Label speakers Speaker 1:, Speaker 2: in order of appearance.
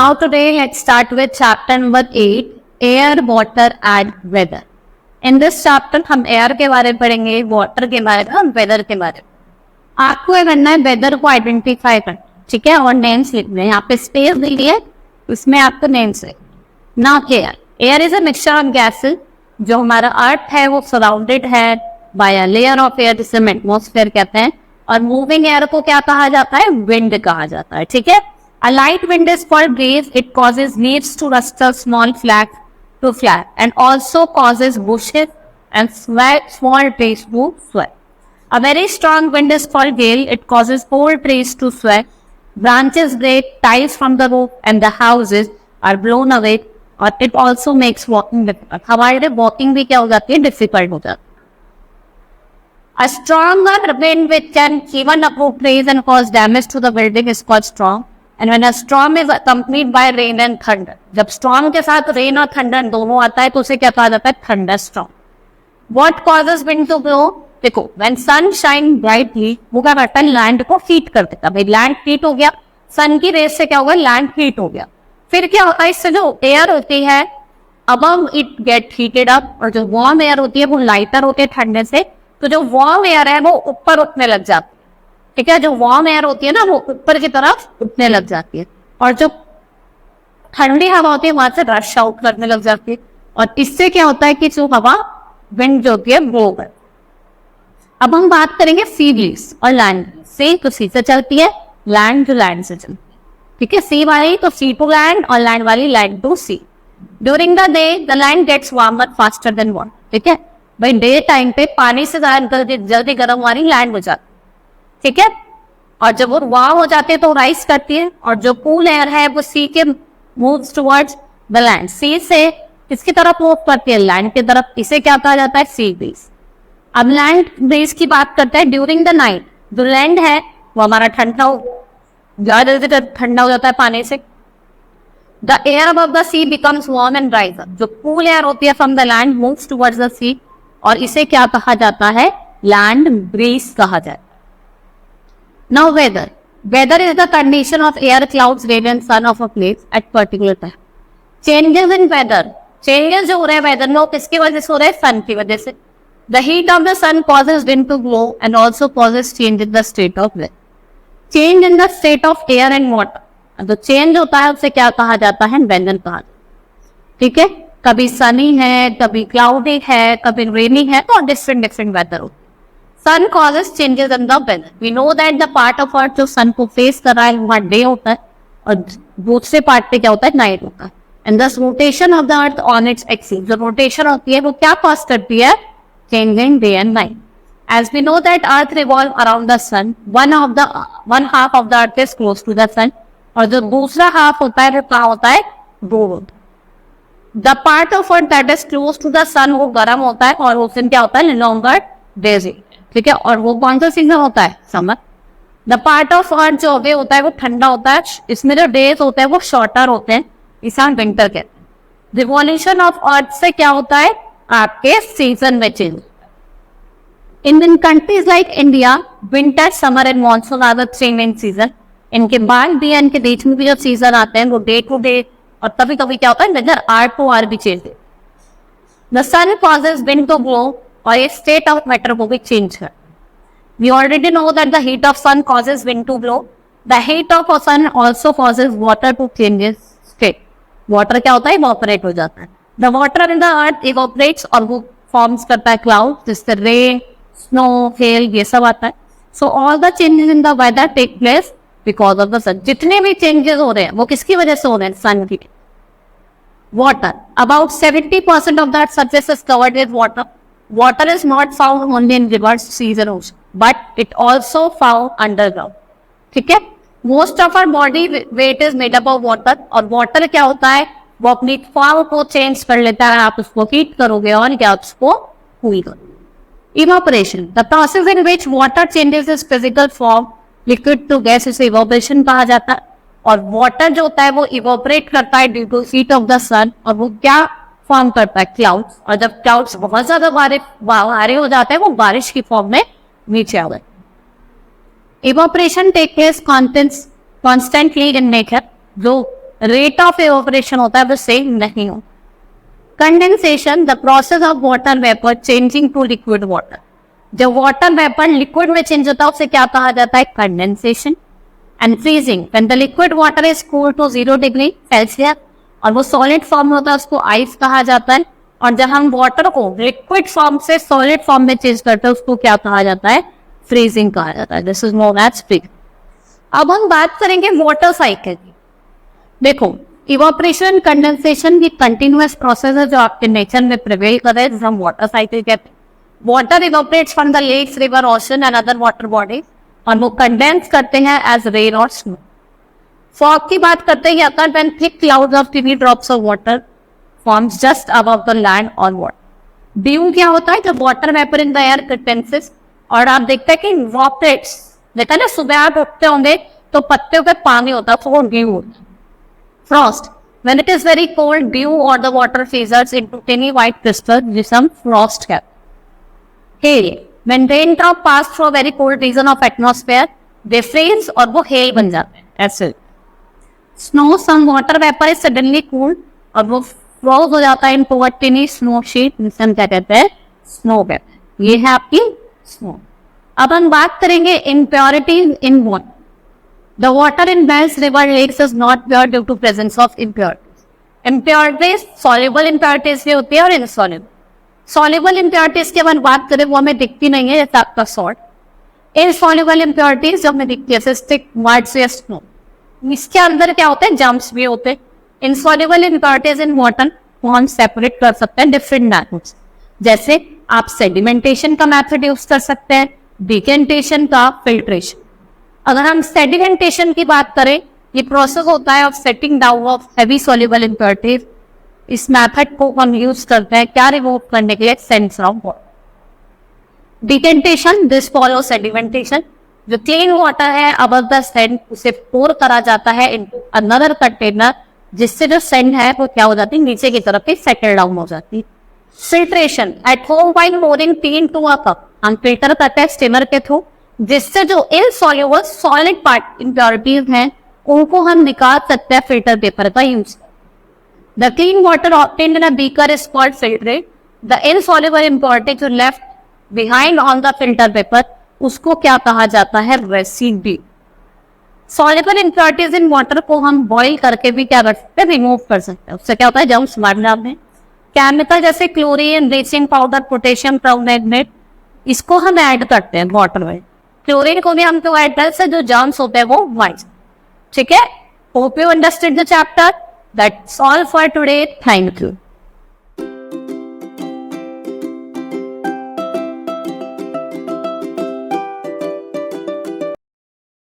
Speaker 1: Now today let's start with chapter number 8, air, water and weather. In this chapter हम air के बारे में पढ़ेंगे, water के बारे में और weather के बारे में. आपको ये करना है weather को identify करना, ठीक है, और names लिखने हैं. यहाँ पे space दी है, उसमें आपको names है. Now air. Air is a mixture of gases. जो हमारा अर्थ है वो सराउंडेड है by a layer of air, जिसे हम एटमॉस्फेयर कहते हैं. और मूविंग एयर को क्या कहा जाता है? विंड कहा जाता है, ठीक है. A light wind is called breeze. It causes leaves to rustle, small flags to flap, and also causes bushes and small trees to sway. A very strong wind is called gale. It causes whole trees to sway. Branches break, tiles from the roof and the houses are blown away. और it also makes walking difficult. हमारे लिए walking भी क्या हो जाती है? Difficult हो जाती है. A stronger wind which can even uproot trees and cause damage to the building is called storm. And when a storm is accompanied by rain and thunder, जब storm के साथ rain और thunder दोनों आता है तो उसे क्या कहा जाता है? Thunderstorm. What causes wind to blow? देखो, when sun shine brightly, वो क्या करता है? Land को heat कर देता है. भाई land heat हो गया, sun की rays से क्या होगा? Land heat हो गया. फिर क्या होता है? इससे जो एयर होती है above it get heated up, और जो warm एयर होती है वो लाइटर होती है ठंडे से. तो जो warm एयर है वो ऊपर उठने लग जाती है, ठीक है. जो वार्म एयर होती है ना वो ऊपर की तरफ उठने लग जाती है, और जो ठंडी हवा होती है वहां से रश आउट करने लग जाती है. और इससे क्या होता है कि जो हवा विंड जो होती है वो है. अब हम बात करेंगे सी ब्रीज और लैंड. सी तो सी से चलती है, लैंड तो लैंड से चलती है, ठीक है. सी वाली तो सी टू लैंड और लैंड वाली land to sea. During the day the land gets warmer faster than water, ठीक है. भाई डे टाइम पे पानी से जल्दी गर्म वाली लैंड हो जाती है, ठीक है. और जब वो वार्म हो जाते हैं तो राइज करती है, और जो कूल एयर है वो सी के मूव्स टुवर्ड्स द लैंड. सी से किसकी तरफ मूव करती है? लैंड की तरफ. इसे क्या कहा जाता है? Sea breeze. अब लैंड ब्रीज की बात करते हैं. ड्यूरिंग द नाइट जो लैंड है वो हमारा ज्यादा जल्दी ठंडा हो जाता है पानी से. The air above the sea becomes warm and rise up. जो कूल एयर होती है from the land moves towards the sea, और इसे क्या कहा जाता है? लैंड ब्रीज कहा जाता है. Now weather. Weather is the condition of air, clouds, rain and sun of a place at particular time. Changes in weather. Changes जो हो रहे हैं weather में वो किसकी वजह से हो रहे हैं? sun की वजह से. The heat of the sun causes wind to blow and also causes change in the state of weather. Change in the state of air and water. तो change होता है उसे क्या कहा जाता है? weather कहा जाता है, ठीक है. कभी sunny है, कभी cloudy है, कभी rainy है, तो different weather होता है. Sun causes changes in the weather. We know that the part of Earth जो sun को फेस कर रहा है वहाँ डे होता है, और दूसरे पार्ट पे क्या होता है? नाइट होता है. And thus rotation of the Earth on its axis. जो रोटेशन होती है वो क्या कॉज करती है? Changing day and night. As we know that Earth revolves around the sun. One half of the Earth is close to the sun. और जो दूसरा हाफ होता है वो क्या होता है? दूर होता है. The part of Earth that is close to the sun वो गर्म होता है, और उस दिन क्या होता है? Longer days, ठीक है. और वो कौन सा सीजन होता है? Summer. The part of earth जो अवे होता है वो ठंडा होता है, इसमें जो डेज होते हैं वो शॉर्टर होते हैं, इसे हम विंटर कहते हैं. रिवॉल्यूशन ऑफ अर्थ से क्या होता है? आपके सीजन में change. In countries like India winter, summer and monsoon are the three main season. इनके बाद भी इनके बीच में भी जो सीजन आते हैं वो डे टू डे, और कभी कभी क्या होता है वेदर आर टू आर भी change. The sun causes wind to blow, और ये स्टेट ऑफ मैटर को भी चेंज है. We already know that the heat of sun causes wind to blow. The heat of a sun also causes water to change state. Water क्या होता है? Evaporate हो जाता है. The water in the earth evaporates और वो forms करता है cloud, जिससे rain, snow, hail ये सब आता है. So all the changes in the weather take place because of the sun. जितने भी changes हो रहे हैं वो किसकी वजह से हो रहे हैं? sun की. Water. About 70% of that surface is covered with water. Water is not found only in rivers, seas and oceans, but it also found underground, ठीक है. Most of our body weight is made up of water, और water क्या होता है? वो अपनी form को change कर लेता है. आप उसको हीट करोगे और क्या उसको कूल करोगे. Evaporation. The process in which water changes its physical form, liquid to gas, इसे evaporation कहा जाता है. और water जो होता है वो evaporate करता है due to heat of the sun, और वो क्या फॉर्म करता है? क्लाउड्स. और जब क्लाउड्स बहुत ज्यादा भारी हो जाते हैं वो बारिश की फॉर्म में नीचे आ गए. Evaporation take place constantly in nature. जो रेट ऑफ एवोपरेशन होता है वो सेम नहीं हो। Condensation, the process of water vapour changing to liquid water. जब वाटर वेपर लिक्विड में चेंज होता है उसे क्या कहा जाता है? Condensation. And freezing, when the liquid water is cool to 0 degree Celsius और वो सॉलिड फॉर्म में होता है उसको आइस कहा जाता है। और जब हम वाटर को लिक्विड फॉर्म से सॉलिड फॉर्म में चेंज करते हैं उसको क्या कहा जाता है? फ्रीजिंग कहा जाता है। This is known as freezing. अब हम बात करेंगे वाटर साइकिल की। देखो, इवापोरेशन कंडेंसेशन की कंटिन्यूअस प्रोसेस है जो आपके नेचर में प्रिवेल कर रहे हैं, जिसे हम वाटर साइकिल कहते हैं। Water evaporates from the lakes, river, ocean and other water bodies और वो कंडेंस करते हैं एज रेन और स्नो। फॉग की बात करते हैं अगर when thick clouds of tiny drops of water forms just above the land और वाटर। ड्यू क्या होता है? जब water vapour in the air condenses और आप देखते हैं कि इवापोरेट्स, देखा ना, सुबह आप उठते होंगे तो पत्ते पे पानी होता है, तो वो ड्यू होता है। Frost, when it is very cold, dew or the water freezes into tiny white crystals, जिसे हम frost कहते हैं। Hail, when raindrop pass through a very cold region of atmosphere, they freeze और वो hail बन जाते हैं। ऐसे। Snow, some water vapor is suddenly cooled और वो froze हो जाता है into a tiny snow sheet, जिसे हम क्या कहते हैं? Snow कहते हैं। ये है आपकी snow। अब हम बात करेंगे impurities in water। The water in wells, river, lakes is not pure due to presence of impurities. Impurities, soluble impurities भी होती है और insoluble. Soluble impurities की अगर बात करें वो हमें दिखती नहीं है, जैसे आपका salt. Insoluble impurities जो हमें दिखती है, जैसे stick, mud या snow. इसके अंदर क्या होते हैं? Germs भी होते हैं। Insoluble impurities in water को हम separate कर सकते हैं different methods. जैसे आप sedimentation का method यूज कर सकते हैं, decantation का, filtration। अगर हम सेडिमेंटेशन की बात करें, ये प्रोसेस होता है of setting down of heavy soluble impurities. इस मेथड को हम यूज करते हैं क्या? रिमूव करने के लिए sand from water. Decantation, this follow sedimentation. जो क्लीन वाटर है अबव द सैंड उसे पोर करा जाता है इनटू अनदर कंटेनर, जिससे जो सैंड है वो क्या हो जाती है? नीचे की तरफ सेटल डाउन हो जाती है। Filtration, at home while pouring T into a cup, हम फिल्टर करते हैं स्टीमर के थ्रू, जिससे जो इनसॉल्युबल सॉलिड पार्ट इम्प्योरिटीज हैं उनको हम निकाल सकते हैं फिल्टर पेपर का use. The clean water obtained in a beaker is called filtrate. The insoluble impurity जो left behind on the filter paper उसको क्या कहा जाता है? Residue. Soluble impurities in water को हम बॉइल करके भी क्या कर सकते हैं? रिमूव कर सकते हैं। उससे क्या होता है? जम्स मर जाते हैं। केमिकल जैसे chlorine, bleaching powder, potassium permanganate, इसको हम ऐड करते हैं वाटर में। क्लोरीन को भी हम तो ऐड करते हैं, जो जर्म्स होते हैं वो वाइट। ठीक है, hope you understood the chapter. That's all for today. Thank you.